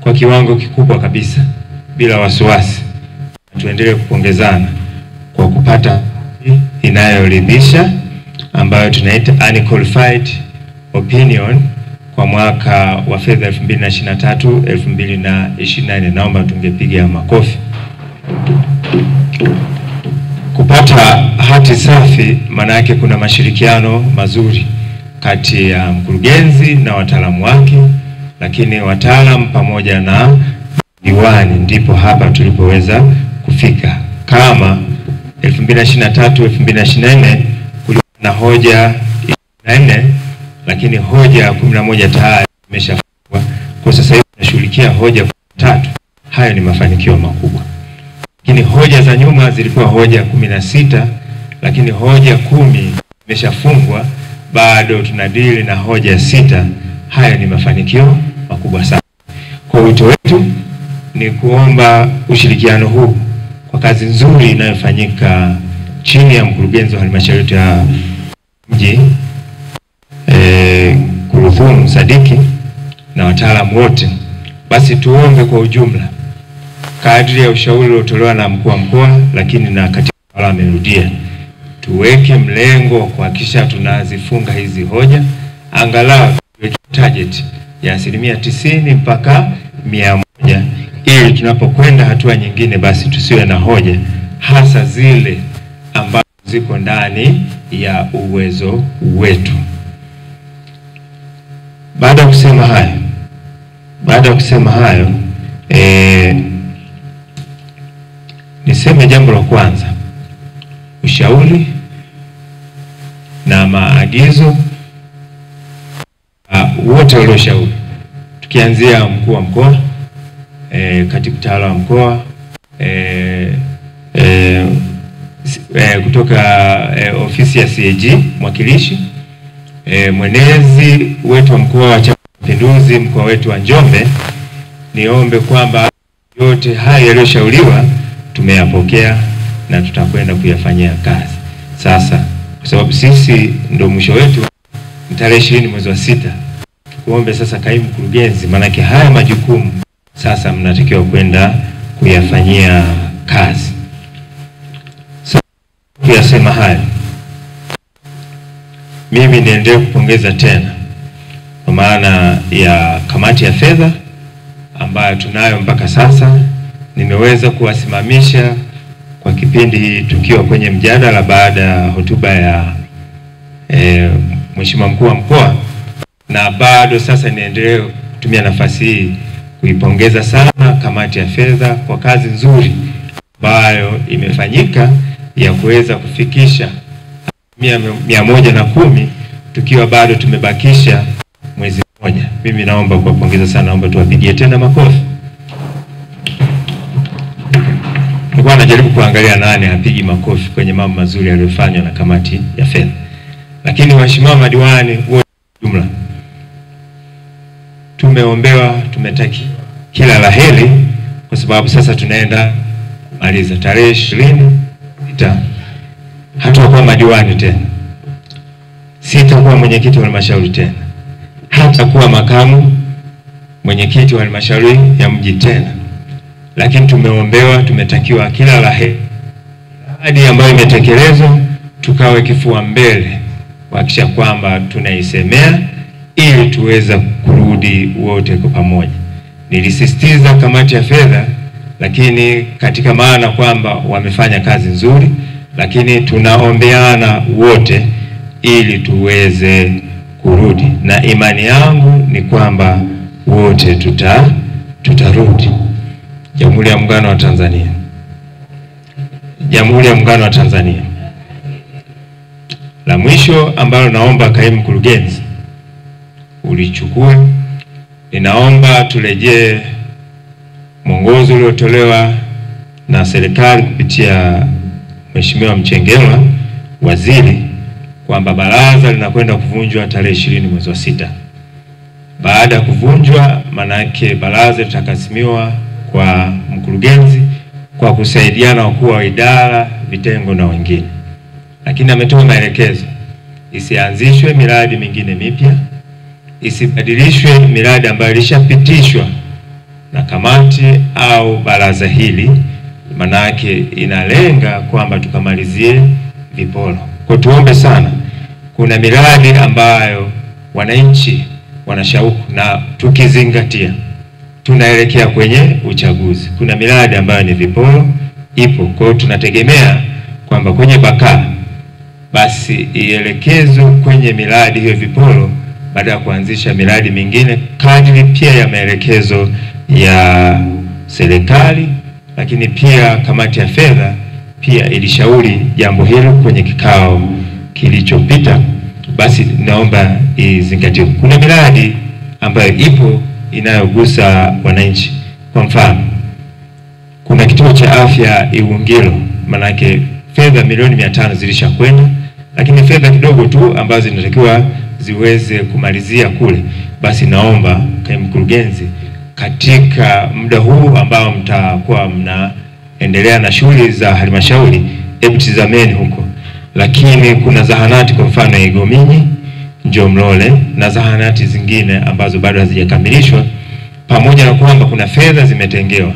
kwa kiwango kikubwa kabisa bila wasiwasi. Tuendelee kupongezana kwa kupata inayoridhisha ambayo tunaita unqualified opinion kwa mwaka wa fedha 2023-2024. Naomba tungepiga makofi. Kupata hati safi maana yake kuna mashirikiano mazuri kati ya mkurugenzi na wataalamu wake, lakini wataalamu pamoja na diwani, ndipo hapa tulipoweza kufika. Kama 2023-2024 kulikuwa na hoja 24, lakini hoja 11 tayari imeshafungwa. Kwa sasa hivi tunashughulikia hoja 3. Hayo ni mafanikio makubwa. Lakini hoja za nyuma zilikuwa hoja 16, lakini hoja 10 imeshafungwa, bado tunadili na hoja 6. Hayo ni mafanikio makubwa sana. Kwa wito wetu ni kuomba ushirikiano huu kwa kazi nzuri inayofanyika chini ya mkurugenzi wa halmashauri ya mji Kuruthum Sadiki na wataalamu wote. Basi tuombe kwa ujumla kadri ya ushauri uliotolewa na mkuu wa mkoa, lakini na katibu tawala amerudia, tuweke mlengo kuhakikisha tunazifunga hizi hoja angalau target ya 90 mpaka 100, ili tunapokwenda hatua nyingine basi tusiwe na hoja, hasa zile ambazo ziko ndani ya uwezo wetu. Baada ya kusema hayo, niseme jambo la kwanza, ushauri na maagizo wote walioshauri, tukianzia mkuu wa mkoa, katibu tawala wa mkoa, kutoka ofisi ya CAG mwakilishi, mwenezi wetu wa mkoa wa Chama cha Mapinduzi mkoa wetu wa Njombe, niombe kwamba yote haya yaliyoshauriwa tumeyapokea na tutakwenda kuyafanyia kazi. Sasa kwa sababu sisi ndio mwisho wetu tarehe 20 mwezi wa 6, tukuombe sasa kaimu mkurugenzi, maana haya majukumu sasa mnatakiwa kwenda kuyafanyia kazi. Sasa kuyasema haya, mimi niendelee kupongeza tena kwa maana ya kamati ya fedha ambayo tunayo mpaka sasa. Nimeweza kuwasimamisha kwa kipindi tukiwa kwenye mjadala baada ya hotuba ya Mheshimiwa mkuu wa mkoa, na bado sasa niendelee kutumia nafasi hii kuipongeza sana kamati ya fedha kwa kazi nzuri ambayo imefanyika ya kuweza kufikisha 110 tukiwa bado tumebakisha mwezi mmoja. Mimi naomba kuwapongeza sana, naomba tuwapigie tena makofi. Nilikuwa najaribu kuangalia nani apigi makofi kwenye mambo mazuri yaliyofanywa na kamati ya fedha. Lakini waheshimiwa madiwani wote jumla, tumeombewa, tumetaki kila laheri, kwa sababu sasa tunaenda kumaliza tarehe 26 hatakuwa madiwani tena, sitakuwa mwenyekiti wa halmashauri tena, hatakuwa makamu mwenyekiti wa halmashauri ya mji tena. Lakini tumeombewa, tumetakiwa kila laheri, hadi ambayo imetekelezwa tukawe kifua mbele kuhakikisha kwamba tunaisemea ili tuweza kurudi wote kwa pamoja. Nilisisitiza kamati ya fedha, lakini katika maana kwamba wamefanya kazi nzuri, lakini tunaombeana wote ili tuweze kurudi, na imani yangu ni kwamba wote tutarudi. Jamhuri ya Muungano wa Tanzania. Jamhuri ya Muungano wa Tanzania. La mwisho ambalo naomba kaimu mkurugenzi ulichukue, ninaomba turejee mwongozo uliotolewa na serikali kupitia Mheshimiwa Mchengerwa waziri, kwamba baraza linakwenda kuvunjwa tarehe 20 mwezi wa 6. Baada ya kuvunjwa, manake baraza litakasimiwa kwa mkurugenzi kwa kusaidiana wakuu wa idara, vitengo na wengine. Lakini ametoa maelekezo isianzishwe miradi mingine mipya, isibadilishwe miradi ambayo ilishapitishwa na kamati au baraza hili, manake inalenga kwamba tukamalizie viporo. Kwa tuombe sana, kuna miradi ambayo wananchi wanashauku, na tukizingatia tunaelekea kwenye uchaguzi, kuna miradi ambayo ni viporo ipo. Kwa hiyo tunategemea kwamba kwenye BAKAA basi ielekezwe kwenye miradi hiyo viporo, baada ya kuanzisha miradi mingine kadri pia ya maelekezo ya serikali. Lakini pia kamati ya fedha pia ilishauri jambo hilo kwenye kikao kilichopita, basi naomba izingatiwe. Kuna miradi ambayo ipo inayogusa wananchi. Kwa mfano, kuna kituo cha afya Iwungilo, manake fedha milioni 500 zilishakwenda, lakini fedha kidogo tu ambazo zinatakiwa ziweze kumalizia kule. Basi naomba kaimu mkurugenzi, katika muda huu ambao mtakuwa mnaendelea na shughuli za halmashauri, hebu tizameni huko. Lakini kuna zahanati kwa mfano Igominyi, Njomlole na zahanati zingine ambazo bado hazijakamilishwa, pamoja na kwamba kuna fedha zimetengewa.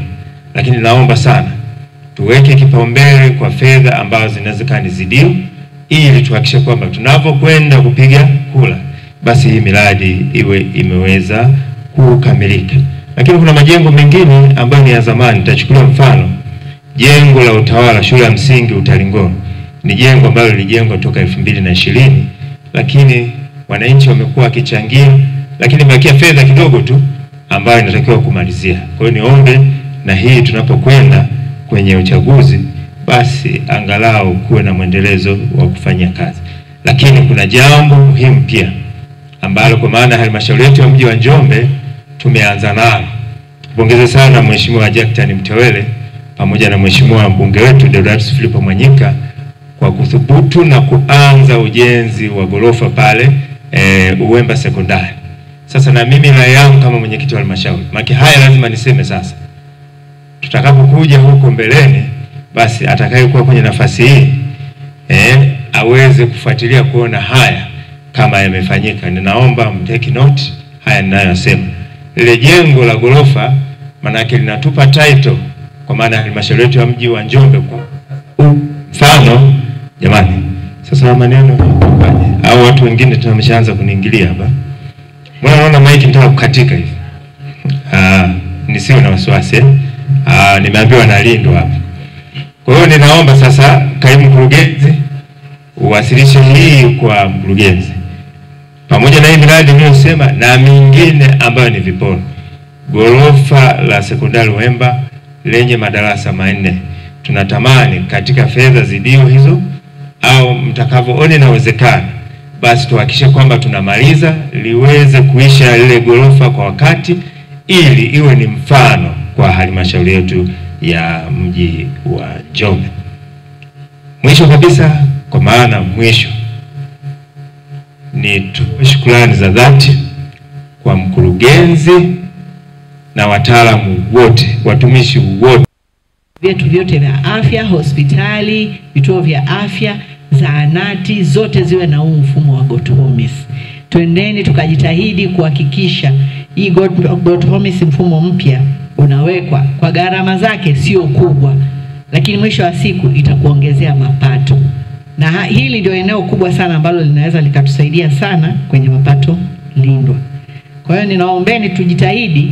Lakini naomba sana tuweke kipaumbele kwa fedha ambazo zinaweza nizidio, ili tuhakikishe kwamba tunapokwenda kupiga kula basi hii miradi iwe imeweza kukamilika. Lakini kuna majengo mengine ambayo ni ya zamani. Nitachukulia mfano jengo la utawala shule ya msingi Utalingolo, ni jengo ambalo lilijengwa toka 2020, lakini wananchi wamekuwa wakichangia, lakini imebakia fedha kidogo tu ambayo inatakiwa kumalizia. Kwa hiyo niombe na hii tunapokwenda kwenye uchaguzi basi angalau kuwe na mwendelezo wa kufanya kazi. Lakini kuna jambo muhimu pia ambalo kwa maana halmashauri yetu ya mji wa Njombe tumeanza nalo. Tupongeze sana Mheshimiwa Jackton Mtewele pamoja na Mheshimiwa mbunge wetu Deodatus Philip Mwanyika kwa kuthubutu na kuanza ujenzi wa gorofa pale Uwemba Sekondari. Sasa na mimi na yangu kama mwenyekiti wa halmashauri, maki haya lazima niseme sasa, tutakapokuja huko mbeleni basi atakayekuwa kwenye nafasi hii aweze kufuatilia kuona haya kama yamefanyika. Ninaomba mtake note haya ninayosema. Ile jengo la gorofa manake linatupa title kwa maana halmashauri yetu ya mji wa Njombe kwa mfano. Jamani, sasa maneno au watu wengine tumeshaanza kuniingilia hapa. Mbona naona mic nataka kukatika hivi? Nisiwe na wasiwasi. Nimeambiwa nalindwa hapa. Kwa hiyo ninaomba sasa kaimu mkurugenzi uwasilishe hii kwa mkurugenzi, pamoja na hii miradi niliyosema na mingine ambayo ni viporo. Gorofa la sekondari Uwemba lenye madarasa 4, tunatamani katika fedha zidio hizo au mtakavyoona inawezekana, basi tuhakikishe kwamba tunamaliza liweze kuisha lile gorofa kwa wakati, ili iwe ni mfano kwa halmashauri yetu ya mji wa Njombe. Mwisho kabisa, kwa maana mwisho, ni shukrani za dhati kwa mkurugenzi na wataalamu wote, watumishi wote vyetu vyote vya afya, hospitali, vituo vya afya, zahanati zote ziwe na huu mfumo wa GoTHOMIS. Twendeni tukajitahidi kuhakikisha hii GoTHOMIS mfumo mpya unawekwa. Kwa gharama zake sio kubwa, lakini mwisho wa siku itakuongezea mapato. Na hili ndio eneo kubwa sana ambalo linaweza likatusaidia sana kwenye mapato lindwa. Kwa hiyo ninaombeni tujitahidi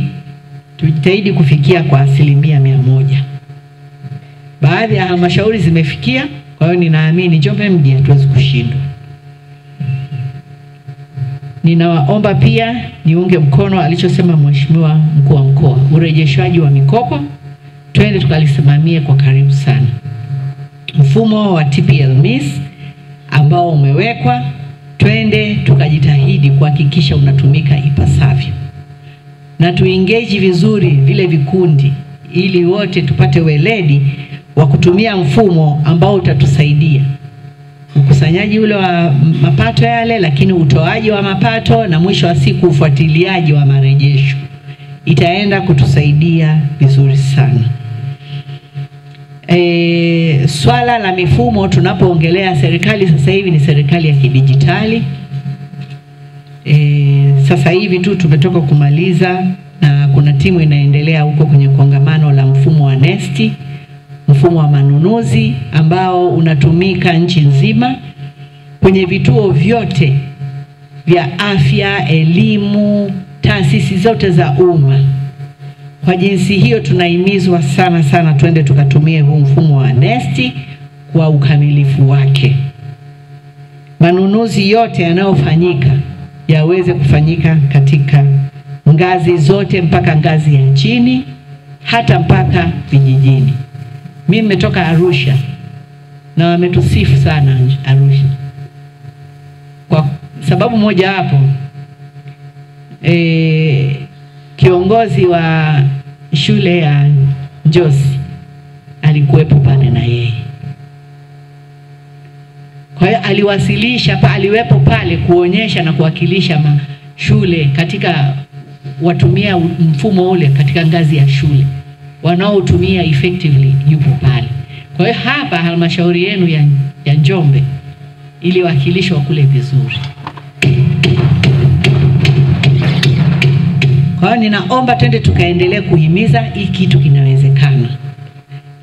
kufikia kwa 100%. Baadhi ya halmashauri zimefikia, kwa hiyo ninaamini Njombe mji hatuwezi kushindwa. Ninawaomba pia niunge mkono alichosema Mheshimiwa mkuu wa mkoa, urejeshaji wa mikopo, twende tukalisimamie kwa karibu sana. Mfumo wa TPL-MIS ambao umewekwa, twende tukajitahidi kuhakikisha unatumika ipasavyo. Na tuengage vizuri vile vikundi ili wote tupate weledi wa kutumia mfumo ambao utatusaidia ukusanyaji ule wa mapato yale, lakini utoaji wa mapato na mwisho wa siku ufuatiliaji wa marejesho. Itaenda kutusaidia vizuri sana. Swala la mifumo, tunapoongelea serikali sasa hivi ni serikali ya kidijitali. Sasa hivi tu tumetoka kumaliza na kuna timu inaendelea huko kwenye kongamano NeST, mfumo wa manunuzi ambao unatumika nchi nzima kwenye vituo vyote vya afya, elimu, taasisi zote za umma. Kwa jinsi hiyo tunahimizwa sana sana twende tukatumie huu mfumo wa NeST kwa ukamilifu wake. Manunuzi yote yanayofanyika yaweze kufanyika katika ngazi zote mpaka ngazi ya chini, hata mpaka vijijini. Mimi nimetoka Arusha na wametusifu sana Arusha. Kwa sababu moja hapo, kiongozi wa shule ya Njosi alikuwepo pale na yeye. Kwa hiyo aliwepo pale kuonyesha na kuwakilisha shule katika watumia mfumo ule katika ngazi ya shule. Wanaotumia effectively yupo pale. Kwa hiyo hapa halmashauri yenu ya Njombe iliwakilishwa kule vizuri. Kwa hiyo ninaomba twende tukaendelee kuhimiza hii kitu kinawezekana.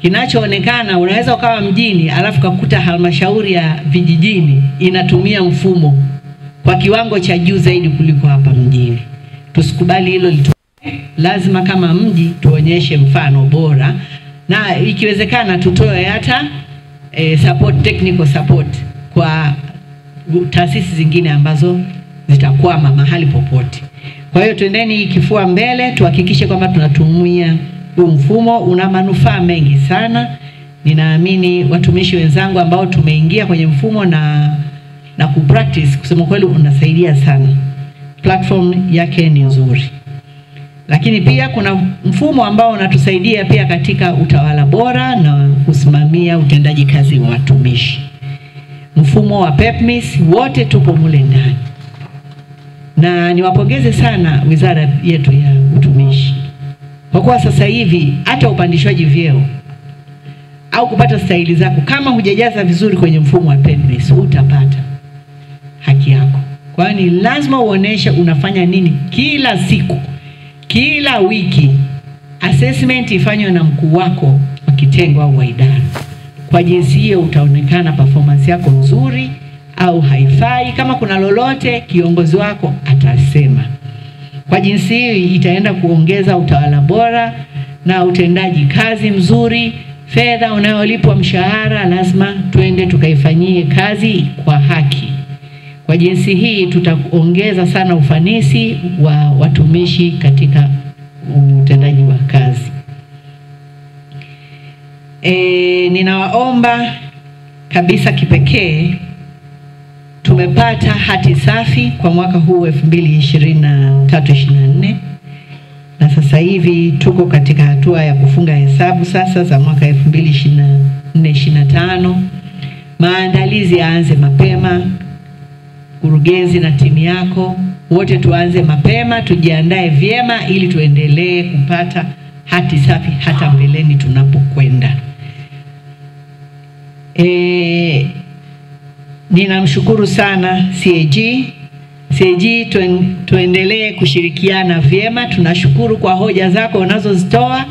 Kinachoonekana unaweza ukawa mjini alafu kukuta halmashauri ya vijijini inatumia mfumo kwa kiwango cha juu zaidi kuliko hapa mjini. Tusikubali hilo litokee. Lazima kama mji tuonyeshe mfano bora, na ikiwezekana tutoe hata support, technical support kwa taasisi zingine ambazo zitakwama mahali popote. Kwa hiyo twendeni kifua mbele, tuhakikishe kwamba tunatumia huu mfumo. Una manufaa mengi sana. Ninaamini watumishi wenzangu ambao tumeingia kwenye mfumo na kupractice, kusema kweli unasaidia sana. Platform yake ni nzuri. Lakini pia kuna mfumo ambao unatusaidia pia katika utawala bora na kusimamia utendaji kazi wa watumishi. Mfumo wa PEPMIS, wote tupo mule ndani. Na niwapongeze sana wizara yetu ya utumishi. Kwa kuwa sasa hivi hata upandishwaji vyeo au kupata stahili zako, kama hujajaza vizuri kwenye mfumo wa PEPMIS, utapata haki yako. Kwani lazima uoneshe unafanya nini kila siku, kila wiki. Assessment ifanywe na mkuu wako wa kitengo au wa idara. Kwa jinsi hiyo utaonekana performance yako nzuri au haifai. Kama kuna lolote, kiongozi wako atasema. Kwa jinsi hiyo itaenda kuongeza utawala bora na utendaji kazi mzuri. Fedha unayolipwa mshahara lazima twende tukaifanyie kazi kwa haki. Kwa jinsi hii tutaongeza sana ufanisi wa watumishi katika utendaji wa kazi. Ninawaomba kabisa kipekee, tumepata hati safi kwa mwaka huu 2023-24 na sasa hivi tuko katika hatua ya kufunga hesabu sasa za mwaka 2024-25. Maandalizi yaanze mapema. Kurugenzi na timu yako wote tuanze mapema, tujiandae vyema ili tuendelee kupata hati safi hata mbeleni tunapokwenda. Ninamshukuru sana CAG. Tuendelee kushirikiana vyema. Tunashukuru kwa hoja zako unazozitoa,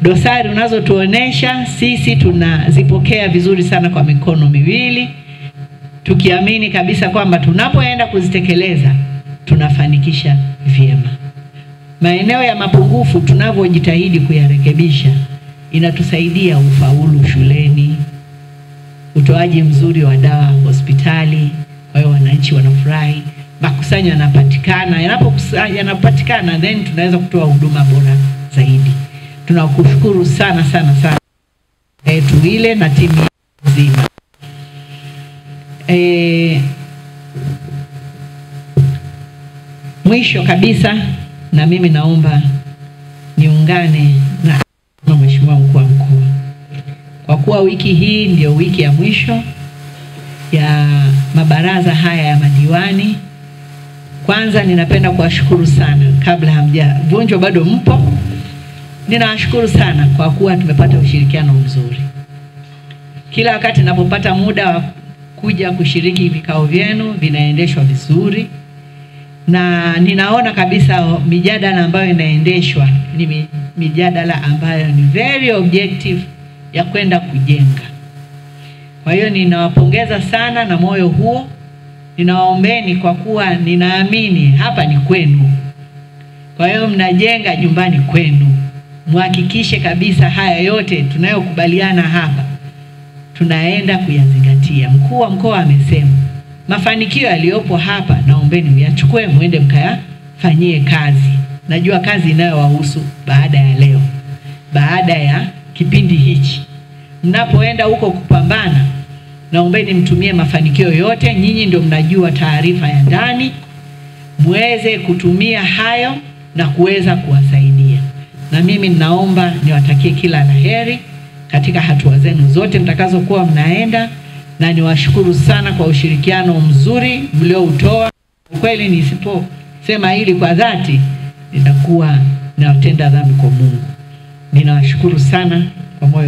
dosari unazotuonesha, sisi tunazipokea vizuri sana kwa mikono miwili, tukiamini kabisa kwamba tunapoenda kuzitekeleza tunafanikisha vyema. Maeneo ya mapungufu tunavyojitahidi kuyarekebisha inatusaidia ufaulu shuleni, utoaji mzuri wa dawa hospitali. Kwa hiyo wananchi wanafurahi, makusanyo yanapatikana, then tunaweza kutoa huduma bora zaidi. Tunakushukuru sana sana sana ile na timu nzima. Mwisho kabisa, na mimi naomba niungane na Mheshimiwa Mkuu wa Mkoa. Kwa kuwa wiki hii ndio wiki ya mwisho ya mabaraza haya ya madiwani, kwanza ninapenda kuwashukuru sana. Kabla hamjavunjwa bado mpo, ninawashukuru sana kwa kuwa tumepata ushirikiano mzuri. Kila wakati ninapopata muda wa kuja kushiriki vikao vyenu, vinaendeshwa vizuri. na ninaona kabisa mijadala ambayo inaendeshwa ni mijadala ambayo ni very objective ya kwenda kujenga. Kwa hiyo ninawapongeza sana na moyo huo. Ninawaombeni kwa kuwa ninaamini hapa ni kwenu. Kwa hiyo mnajenga nyumbani kwenu. Muhakikishe kabisa haya yote tunayokubaliana hapa tunaenda kuyazingatia. Mkuu wa mkoa amesema mafanikio yaliyopo hapa naombeni muyachukue muende mkayafanyie kazi. Najua kazi inayowahusu baada ya leo, baada ya kipindi hichi. Mnapoenda huko kupambana, naombeni mtumie mafanikio yote, nyinyi ndio mnajua taarifa ya ndani, muweze kutumia hayo na kuweza kuwasaidia. Na mimi ninaomba niwatakie kila laheri katika hatua zenu zote mtakazokuwa mnaenda, na niwashukuru sana kwa ushirikiano mzuri mlioutoa. Kweli nisiposema hili kwa dhati nitakuwa natenda dhambi kwa Mungu. Ninawashukuru sana kwa moyo